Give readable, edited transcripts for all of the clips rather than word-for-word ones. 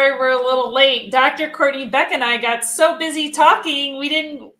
sorry we're a little late. Dr. Courtney Beck and I got so busy talking,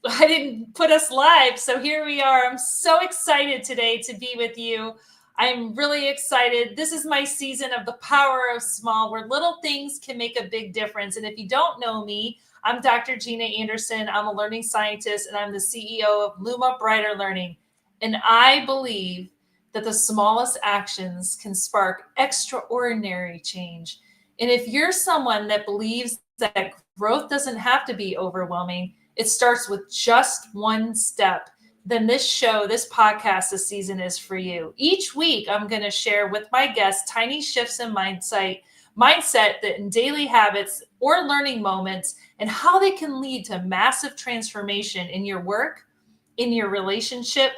I didn't put us live. So here we are. I'm so excited today to be with you. I'm really excited. This is my season of the power of small, where little things can make a big difference. And if you don't know me, I'm Dr. Gina Anderson. I'm a learning scientist, and I'm the CEO of Luma Brighter Learning. And I believe that the smallest actions can spark extraordinary change. And if you're someone that believes that growth doesn't have to be overwhelming, it starts with just one step, then this podcast this season is for you. Each week, I'm going to share with my guests tiny shifts in mindset that in daily habits or learning moments, and how they can lead to massive transformation in your work, in your relationship,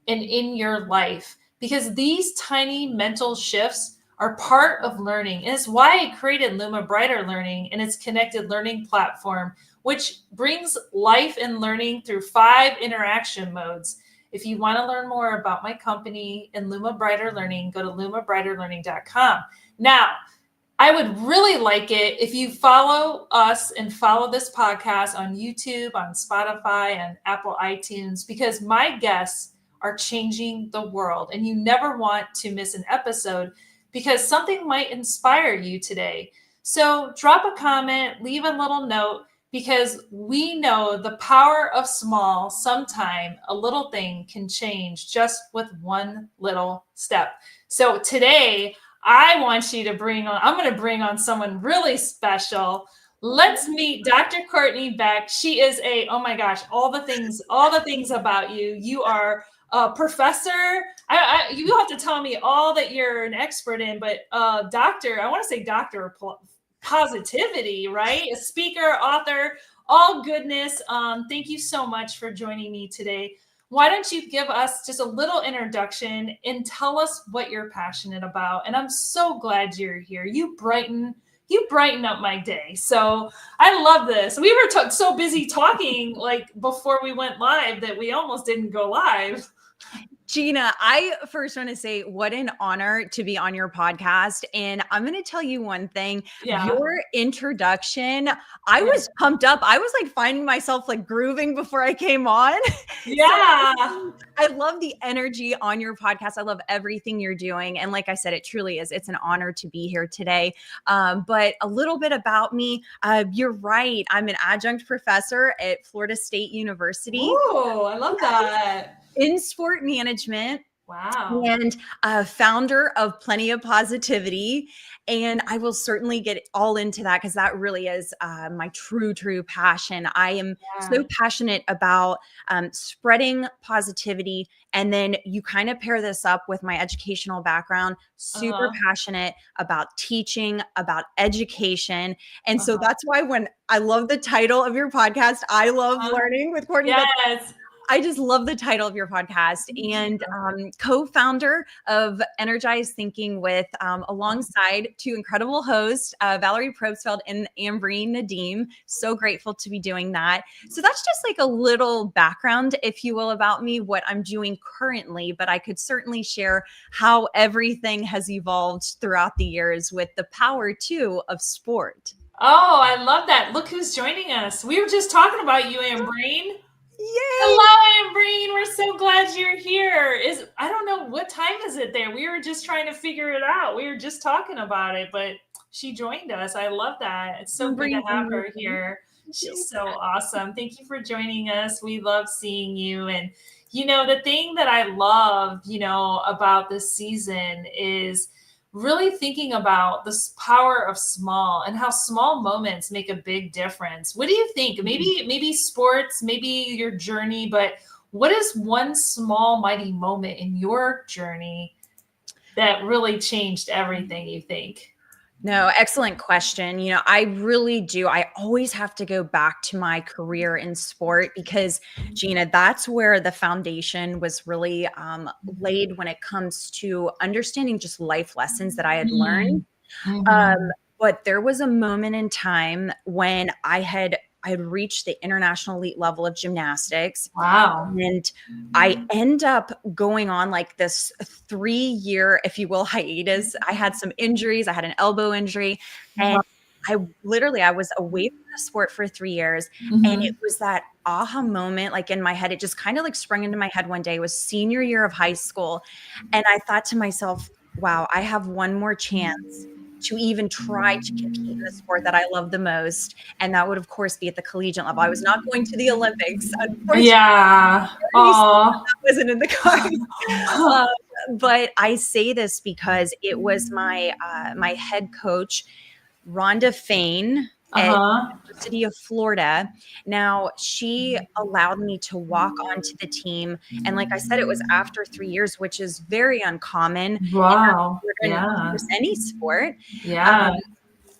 and in your life. Because these tiny mental shifts are part of learning. And it's why I created Luma Brighter Learning and its connected learning platform, which brings life and learning through 5 interaction modes. If you want to learn more about my company and Luma Brighter Learning, go to lumabrighterlearning.com. Now, I would really like it if you follow us and follow this podcast on YouTube, on Spotify, and Apple iTunes, because my guests are changing the world, and you never want to miss an episode because something might inspire you today. So drop a comment, leave a little note, because we know the power of small. Sometime a little thing can change just with one little step. So today I'm going to bring on someone really special. Let's meet Dr. Courtney Beck. She is oh my gosh, all the things about you. You are a professor. You have to tell me all that you're an expert in, but doctor, I want to say doctor of positivity, right? A speaker, author, all goodness. Thank you so much for joining me today. Why don't you give us just a little introduction and tell us what you're passionate about? And I'm so glad you're here. You brighten up my day. So I love this. We were so busy talking like before we went live that we almost didn't go live. Gina, I first want to say what an honor to be on your podcast. And I'm going to tell you one thing. Yeah. Your introduction, I was pumped up. I was like finding myself like grooving before I came on. Yeah. So I love the energy on your podcast. I love everything you're doing. And like I said, it truly is. It's an honor to be here today. But a little bit about me. You're right. I'm an adjunct professor at Florida State University. Oh, I love that. In sport management. Wow. And founder of Plenty of Positivity. And I will certainly get all into that because that really is my true passion. I am so passionate about spreading positivity. And then you kind of pair this up with my educational background, super passionate about teaching, about education. And so that's why when I love the title of your podcast, I Love Learning with Courtney Beck. Yes. I just love the title of your podcast, and co-founder of Energized Thinking with alongside 2 incredible hosts, Valerie Probstfeld and Ambreen Nadeem. So grateful to be doing that. So that's just like a little background, if you will, about me, what I'm doing currently, but I could certainly share how everything has evolved throughout the years with the power too of sport. Oh, I love that. Look who's joining us. We were just talking about you, Ambreen. Yay! Hello, Ambreen. We're so glad you're here. I don't know, what time is it there? We were just trying to figure it out. We were just talking about it, but she joined us. I love that. It's so good to have her here. She's so awesome. Thank you for joining us. We love seeing you. And, the thing that I love, about this season is really thinking about this power of small and how small moments make a big difference. What do you think? Maybe sports, maybe your journey, but what is one small mighty moment in your journey that really changed everything, you think? No, excellent question. I really do. I always have to go back to my career in sport because, Gina, that's where the foundation was really laid when it comes to understanding just life lessons that I had learned. But there was a moment in time when I had reached the international elite level of gymnastics. Wow. And I end up going on like this 3-year, if you will, hiatus. I had some injuries. I had an elbow injury and I was away from the sport for 3 years, and it was that aha moment, like, in my head, it just kind of, like, sprung into my head one day. It was senior year of high school, and I thought to myself, "Wow, I have one more chance to even try to compete in the sport that I love the most," and that would, of course, be at the collegiate level. I was not going to the Olympics, unfortunately. Yeah. I already said Oh. that wasn't in the cards. Um, but I say this because it was my head coach, Rhonda Fain at Uh-huh. University of Florida. Now, she allowed me to walk onto the team, and like I said, it was after 3 years, which is very uncommon in our Wow. sport and Yeah. almost any sport. Yeah.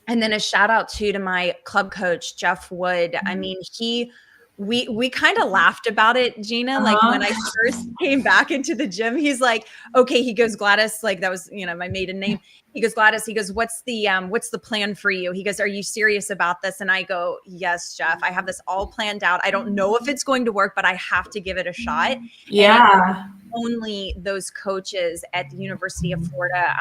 And then a shout out to my club coach, Jeff Wood. I mean, we kind of laughed about it, Gina. Like when I Uh-huh. first came back into the gym, he's like, okay, he goes, Gladys, like that was, my maiden name. He goes, Gladys, he goes, what's the plan for you? He goes, are you serious about this? And I go, yes, Jeff, I have this all planned out. I don't know if it's going to work, but I have to give it a shot. And it Yeah. only those coaches at the University of Florida,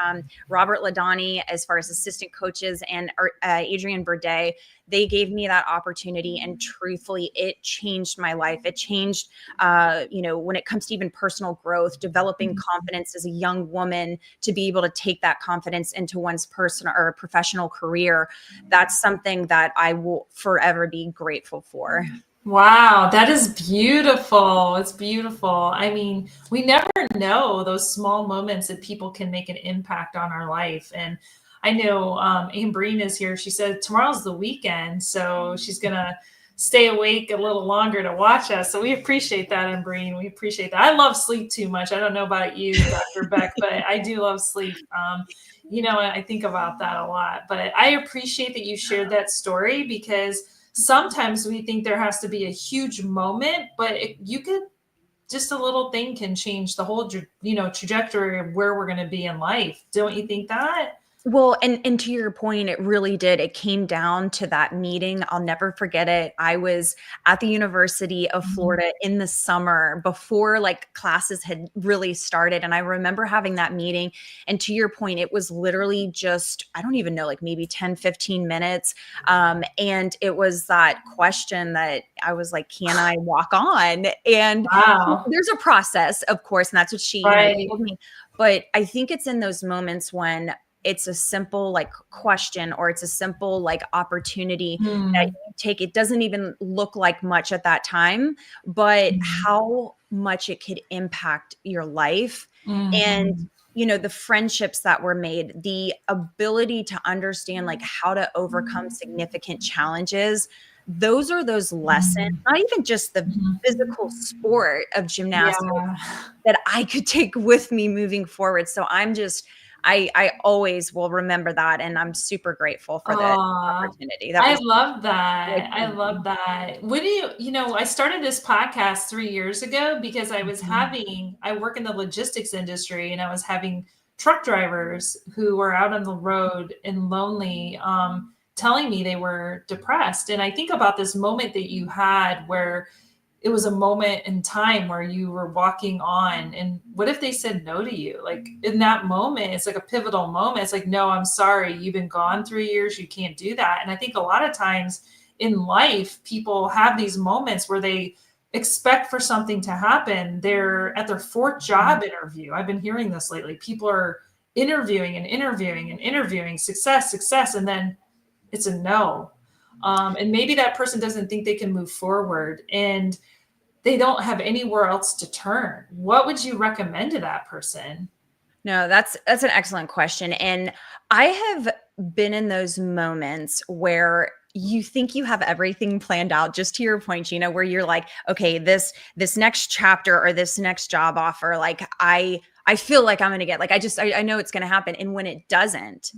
Robert Ladani, as far as assistant coaches, and Adrian Burde, they gave me that opportunity. And truthfully, it changed my life. It changed, when it comes to even personal growth, developing confidence as a young woman to be able to take that confidence into one's personal or professional career. That's something that I will forever be grateful for. Wow, that is beautiful. It's beautiful. I mean, we never know those small moments that people can make an impact on our life. And I know Anne Breen is here. She said tomorrow's the weekend, so she's gonna stay awake a little longer to watch us. So we appreciate that, Anne Breen. We appreciate that. I love sleep too much. I don't know about you, Dr. Beck, but I do love sleep. I think about that a lot. But I appreciate that you shared that story because sometimes we think there has to be a huge moment, but you could just a little thing can change the whole trajectory of where we're going to be in life. Don't you think that? Well, and to your point, it really did. It came down to that meeting. I'll never forget it. I was at the University of Florida in the summer before like classes had really started. And I remember having that meeting. And to your point, it was literally just, I don't even know, like maybe 10, 15 minutes. And it was that question that I was like, can I walk on? And Wow. there's a process, of course. And that's what she, Right. told me. But I think it's in those moments when it's a simple like question or it's a simple like opportunity that you take. It doesn't even look like much at that time, but how much it could impact your life. And the friendships that were made, the ability to understand like how to overcome significant challenges. Those are those lessons, not even just the physical sport of gymnastics Yeah. that I could take with me moving forward. So I always will remember that. And I'm super grateful for the Aw, opportunity. That I was love life that. I love changing. that. What do I started this podcast 3 years ago because I work in the logistics industry and I was having truck drivers who were out on the road and lonely, telling me they were depressed. And I think about this moment that you had where it was a moment in time where you were walking on, and what if they said no to you? Like in that moment, it's like a pivotal moment. It's like, no, I'm sorry, you've been gone 3 years, you can't do that. And I think a lot of times in life people have these moments where they expect for something to happen. They're at their fourth job interview. I've been hearing this lately. People are interviewing and interviewing and interviewing, success, and then it's a no. And maybe that person doesn't think they can move forward, and they don't have anywhere else to turn. What would you recommend to that person? No, that's an excellent question. And I have been in those moments where you think you have everything planned out, just to your point, Gina, where you're like, okay, this next chapter or this next job offer, like I feel like I'm gonna get, like I know it's gonna happen. And when it doesn't,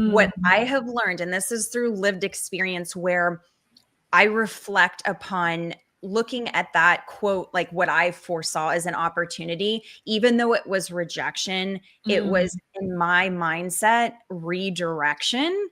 what Mm, I have learned, and this is through lived experience, where I reflect upon looking at that quote, like what I foresaw as an opportunity, even though it was rejection, it was mm, in my mindset redirection.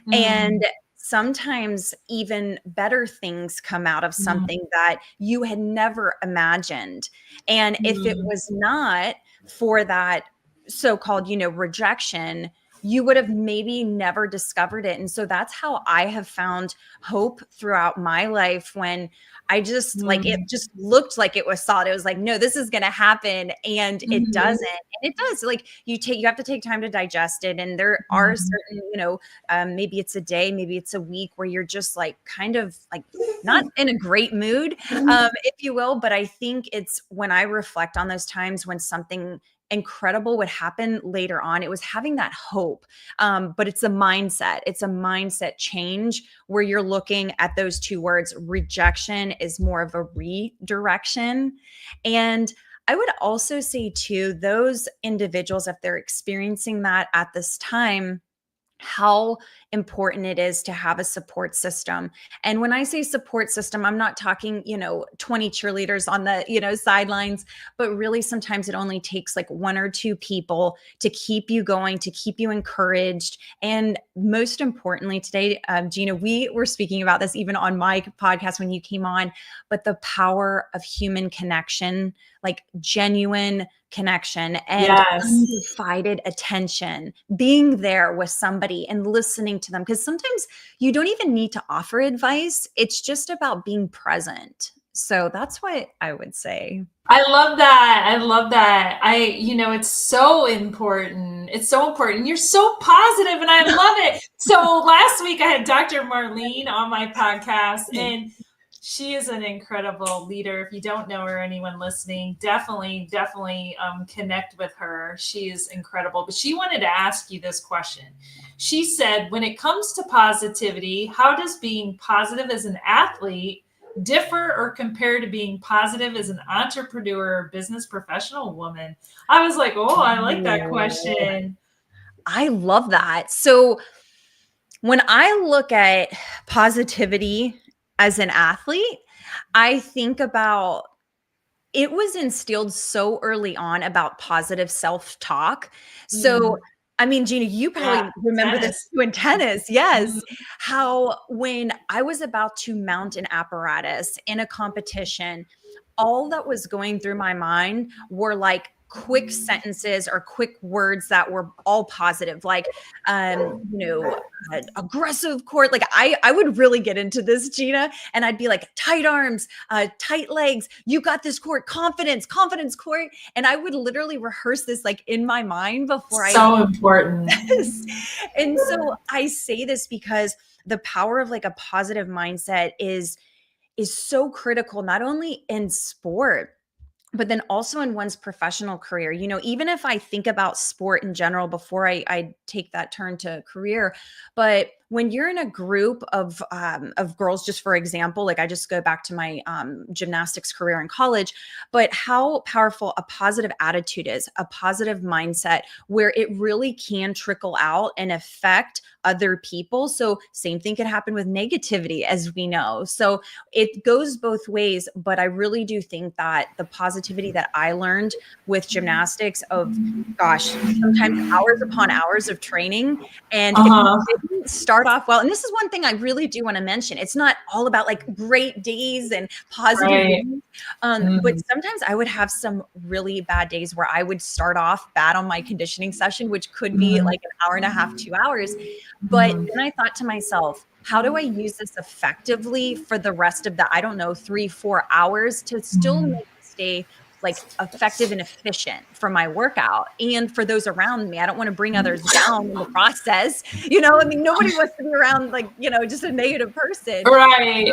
mm, And sometimes even better things come out of mm, something that you had never imagined. And if it mm, was not for that so-called, rejection, you would have maybe never discovered it. And so that's how I have found hope throughout my life, when I just it just looked like it was solid. It was like, no, this is going to happen. And it doesn't. And it does. Like you have to take time to digest it. And there are certain, maybe it's a day, maybe it's a week where you're just like kind of like not in a great mood, if you will. But I think it's when I reflect on those times when something incredible would happen later on, it was having that hope. But it's a mindset. It's a mindset change where you're looking at those two words. Rejection is more of a redirection. And I would also say too, those individuals, if they're experiencing that at this time, how important it is to have a support system. And when I say support system, I'm not talking, 20 cheerleaders on the, sidelines, but really sometimes it only takes like one or two people to keep you going, to keep you encouraged. And most importantly today, Gina, we were speaking about this even on my podcast when you came on, but the power of human connection, like genuine connection and undivided attention, being there with somebody and listening to them. Because sometimes you don't even need to offer advice. It's just about being present. So that's what I would say. I love that. I love that. It's so important. It's so important. You're so positive and I love it. So last week I had Dr. Marlene on my podcast, and she is an incredible leader. If you don't know her, anyone listening, definitely connect with her. She is incredible. But she wanted to ask you this question. She said, when it comes to positivity, how does being positive as an athlete differ or compare to being positive as an entrepreneur or business professional woman? I was like, oh, I like that question. I love that. So when I look at positivity as an athlete, I think about it was instilled so early on about positive self-talk. So, I mean, Gina, you probably remember this too in tennis. Yes. How when I was about to mount an apparatus in a competition, all that was going through my mind were like quick sentences or quick words that were all positive, like, aggressive court. Like I would really get into this, Gina, and I'd be like, tight arms, tight legs, you got this court, confidence court. And I would literally rehearse this like in my mind before important. And so I say this because the power of like a positive mindset is so critical, not only in sport, but then also in one's professional career. Even if I think about sport in general before I take that turn to career, but when you're in a group of girls, just for example, like I just go back to my gymnastics career in college, but how powerful a positive attitude is, a positive mindset where it really can trickle out and affect other people. So same thing can happen with negativity, as we know. So it goes both ways, but I really do think that the positivity that I learned with gymnastics of, gosh, sometimes hours upon hours of training, and if you didn't start off well, and this is one thing I really do want to mention, it's not all about like great days and positive days, but sometimes I would have some really bad days where I would start off bad on my conditioning session, which could be like an hour and a half, 2 hours. But then I thought to myself, how do I use this effectively for the rest of the, 3-4 hours to still make it stay like effective and efficient for my workout and for those around me? I don't want to bring others down in the process. Nobody wants to be around like, just a negative person. Right.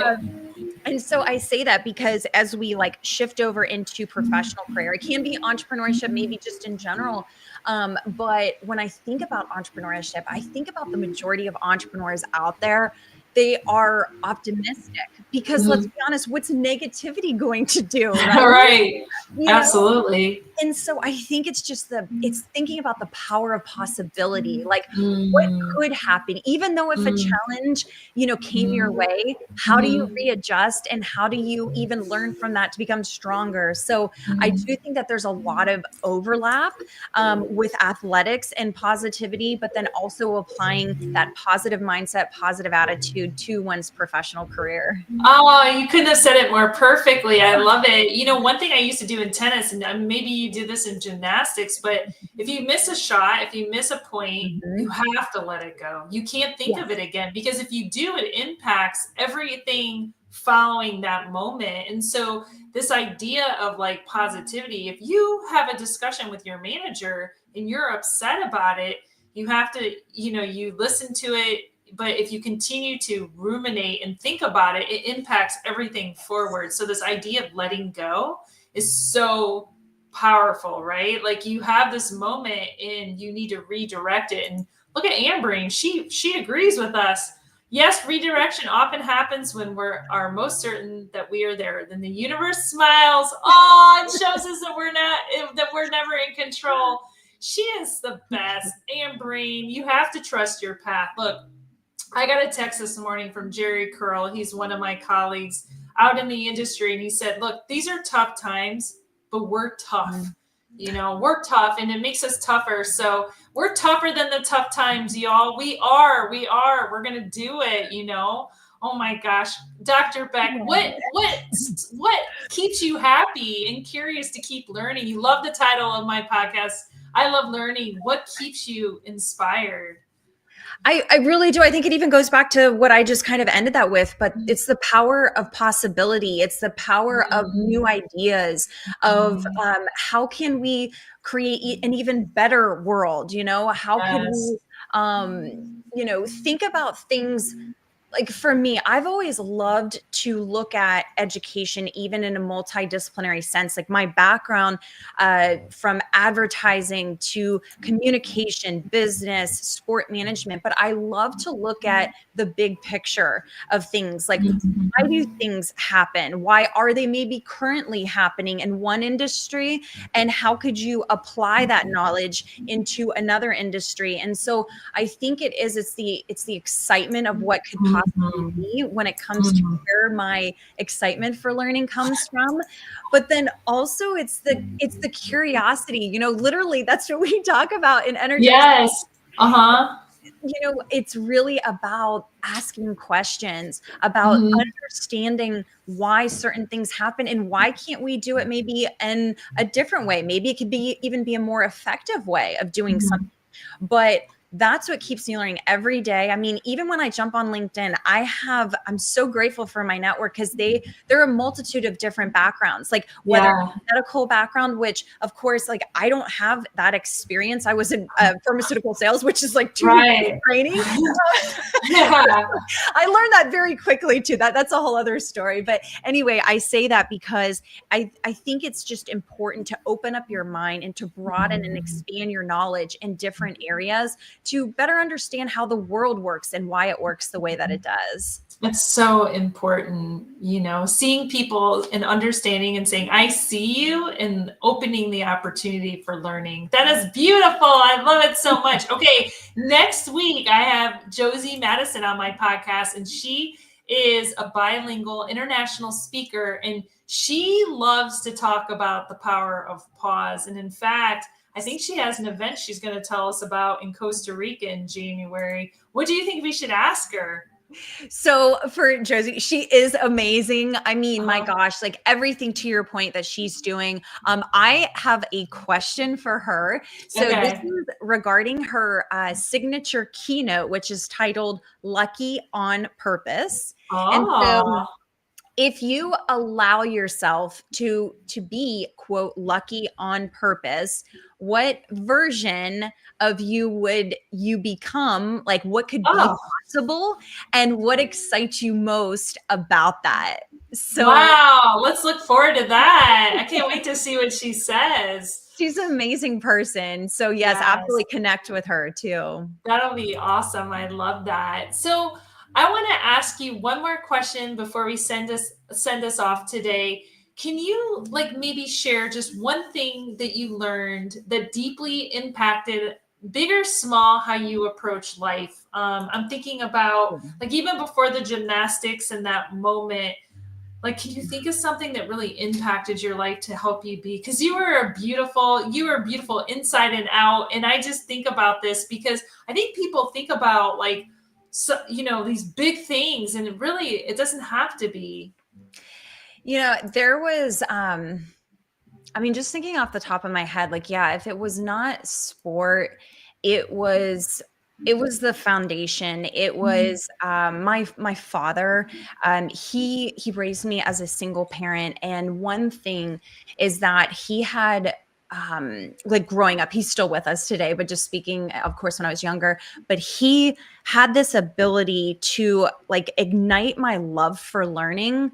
And so I say that because as we like shift over into professional career, it can be entrepreneurship, maybe just in general. But when I think about entrepreneurship, I think about the majority of entrepreneurs out there. They are optimistic because let's be honest, what's negativity going to do? Right. Absolutely. And so I think it's just it's thinking about the power of possibility, like what could happen, even though if a challenge, came your way, how do you readjust and how do you even learn from that to become stronger? So I do think that there's a lot of overlap with athletics and positivity, but then also applying that positive mindset, positive attitude to one's professional career. Oh, you couldn't have said it more perfectly. I love it. One thing I used to do in tennis, and maybe you did this in gymnastics, but if you miss a shot, if you miss a point, you have to let it go. You can't think of it again, because if you do, it impacts everything following that moment. And so this idea of like positivity, if you have a discussion with your manager and you're upset about it, you have to, you listen to it. But if you continue to ruminate and think about it, it impacts everything forward. So this idea of letting go is so powerful, right? Like you have this moment and you need to redirect it. And look at Ambreen. She agrees with us. Yes, redirection often happens when are most certain that we are there. Then the universe smiles. Oh, and shows us that we're never in control. She is the best. Ambreen, you have to trust your path. Look, I got a text this morning from Jerry Curl. He's one of my colleagues out in the industry. And he said, look, these are tough times, but we're tough. We're tough, and it makes us tougher. So we're tougher than the tough times, y'all. We are. We're going to do it, Oh my gosh. Dr. Beck, what keeps you happy and curious to keep learning? You love the title of my podcast. I love learning. What keeps you inspired? I really do. I think it even goes back to what I just kind of ended that with, but it's the power of possibility. It's the power of new ideas, of how can we create an even better world? How could we, think about things. Like for me, I've always loved to look at education, even in a multidisciplinary sense. Like my background from advertising to communication, business, sport management, but I love to look at the big picture of things. Like why do things happen? Why are they maybe currently happening in one industry? And how could you apply that knowledge into another industry? And so I think it's the excitement of what could possibly be when it comes to where my excitement for learning comes from. But then also it's the curiosity, literally that's what we talk about in energy. Yes. It's really about asking questions, about understanding why certain things happen and why can't we do it maybe in a different way. Maybe it could even be a more effective way of doing something. But that's what keeps me learning every day. I mean, even when I jump on LinkedIn, I'm so grateful for my network because there are a multitude of different backgrounds, like whether medical background, which of course, like I don't have that experience. I was in pharmaceutical sales, which is like 2 weeks of training. I learned that very quickly too. That's a whole other story. But anyway, I say that because I think it's just important to open up your mind and to broaden and expand your knowledge in different areas to better understand how the world works and why it works the way that it does. It's so important, seeing people and understanding and saying, I see you, and opening the opportunity for learning. That is beautiful. I love it so much. Okay. Next week, I have Josie Madison on my podcast, and she is a bilingual international speaker, and she loves to talk about the power of pause. And in fact, I think she has an event she's going to tell us about in Costa Rica in January. What do you think we should ask her? So for Josie, she is amazing. I mean, my gosh, like everything to your point that she's doing. I have a question for her. So this is regarding her signature keynote, which is titled Lucky on Purpose. And so if you allow yourself to be, quote, lucky on purpose, what version of you would you become? Like what could be possible, and what excites you most about that? So wow, let's look forward to that. I can't wait to see what she says. She's an amazing person. So yes, absolutely connect with her too. That'll be awesome. I love that. So I want to ask you one more question before we send us off today. Can you maybe share just one thing that you learned that deeply impacted, big or small, how you approach life? I'm thinking about even before the gymnastics and that moment, can you think of something that really impacted your life to help you be? Because you were beautiful inside and out. And I just think about this because I think people think about these big things, and it doesn't have to be. There was I mean, just thinking off the top of my head, like, yeah, if it was not sport, it was the foundation. It was my father. He raised me as a single parent, and one thing is that he had like growing up, he's still with us today, but just speaking, of course, when I was younger, but he had this ability to like ignite my love for learning.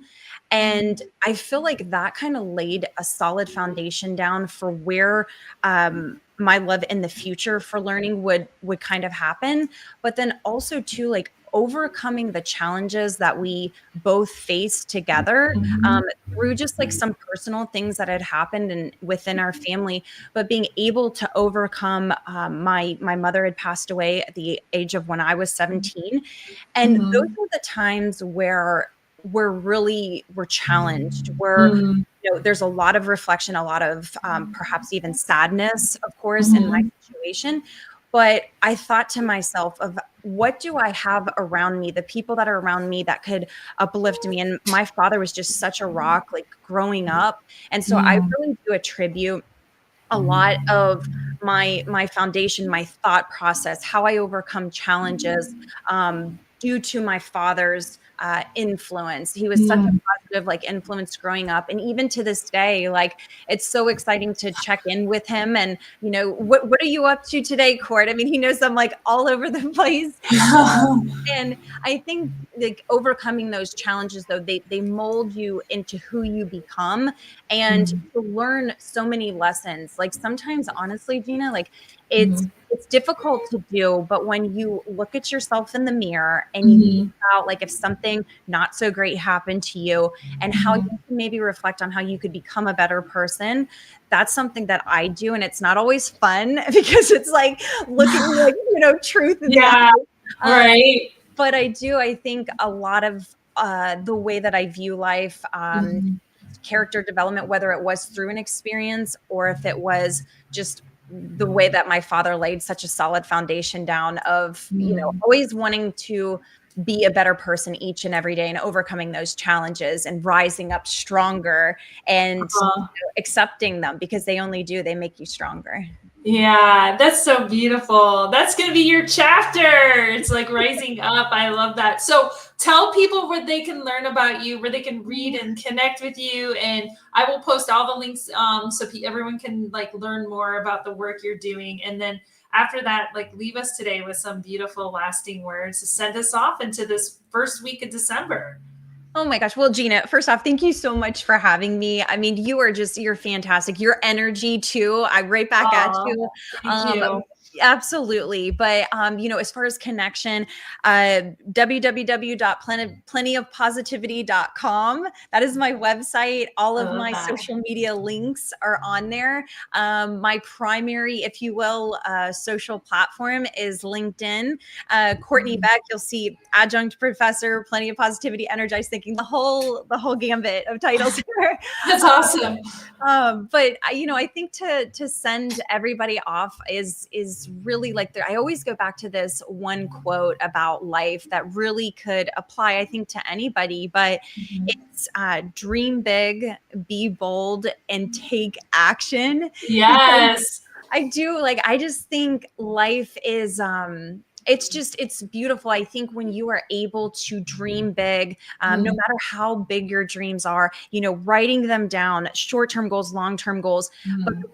And I feel like that kind of laid a solid foundation down for where my love in the future for learning would kind of happen. But then also too, like overcoming the challenges that we both faced together um, through just like some personal things that had happened and within our family, but being able to overcome my mother had passed away at the age of when I was 17. And those were the times where we're challenged. There's a lot of reflection, a lot of perhaps even sadness, of course, in my situation. But I thought to myself of what do I have around me, the people that are around me that could uplift me. And my father was just such a rock, like growing up. And so I really do attribute a lot of my foundation, my thought process, how I overcome challenges, due to my father's influence. He was such a positive like influence growing up, and even to this day, like it's so exciting to check in with him. And what are you up to today, Court? I mean, he knows I'm like all over the place. And I think like overcoming those challenges, though, they mold you into who you become, and to learn so many lessons. Like sometimes, honestly, Gina, like it's difficult to do, but when you look at yourself in the mirror and you think about like if something not so great happened to you and how you can maybe reflect on how you could become a better person, that's something that I do. And it's not always fun because it's like looking like, truth in the eyes. Right. But I think a lot of the way that I view life, character development, whether it was through an experience or if it was just the way that my father laid such a solid foundation down of, always wanting to be a better person each and every day and overcoming those challenges and rising up stronger and accepting them because they make you stronger. Yeah, that's so beautiful. That's going to be your chapter. It's like rising up. I love that. So tell people where they can learn about you, where they can read and connect with you. And I will post all the links so everyone can like learn more about the work you're doing. And then after that, like leave us today with some beautiful lasting words to send us off into this first week of December. Oh my gosh. Well, Gina, first off, thank you so much for having me. I mean, you're fantastic. Your energy too. I right back at you. Thank you. Absolutely. But, as far as connection, www.plentyofpositivity.com. That is my website. All of my social media links are on there. My primary, if you will, social platform is LinkedIn. Courtney Beck, you'll see adjunct professor, Plenty of Positivity, Energized Thinking, the whole gambit of titles here. That's awesome. But I think to send everybody off is really like I always go back to this one quote about life that really could apply, I think, to anybody, but it's dream big, be bold, and take action. Yes. I just think life is it's beautiful. I think when you are able to dream big, no matter how big your dreams are, writing them down, short-term goals, long-term goals, but the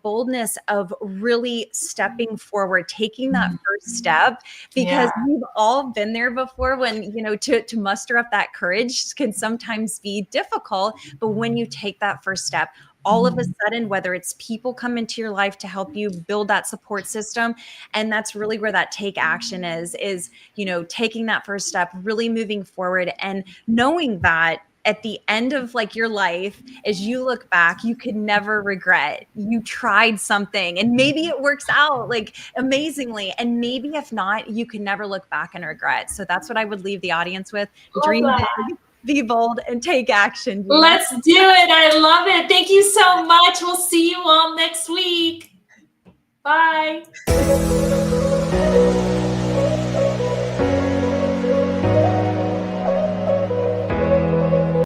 boldness of really stepping forward, taking that first step, because we've all been there before when, to muster up that courage can sometimes be difficult. But when you take that first step, all of a sudden, whether it's people come into your life to help you build that support system, and that's really where that take action is taking that first step, really moving forward, and knowing that at the end of like your life, as you look back, you could never regret you tried something, and maybe it works out like amazingly, and maybe if not, you can never look back and regret. So that's what I would leave the audience with. Dream big, be bold, and take action. Gina. Let's do it. I love it. Thank you so much. We'll see you all next week. Bye.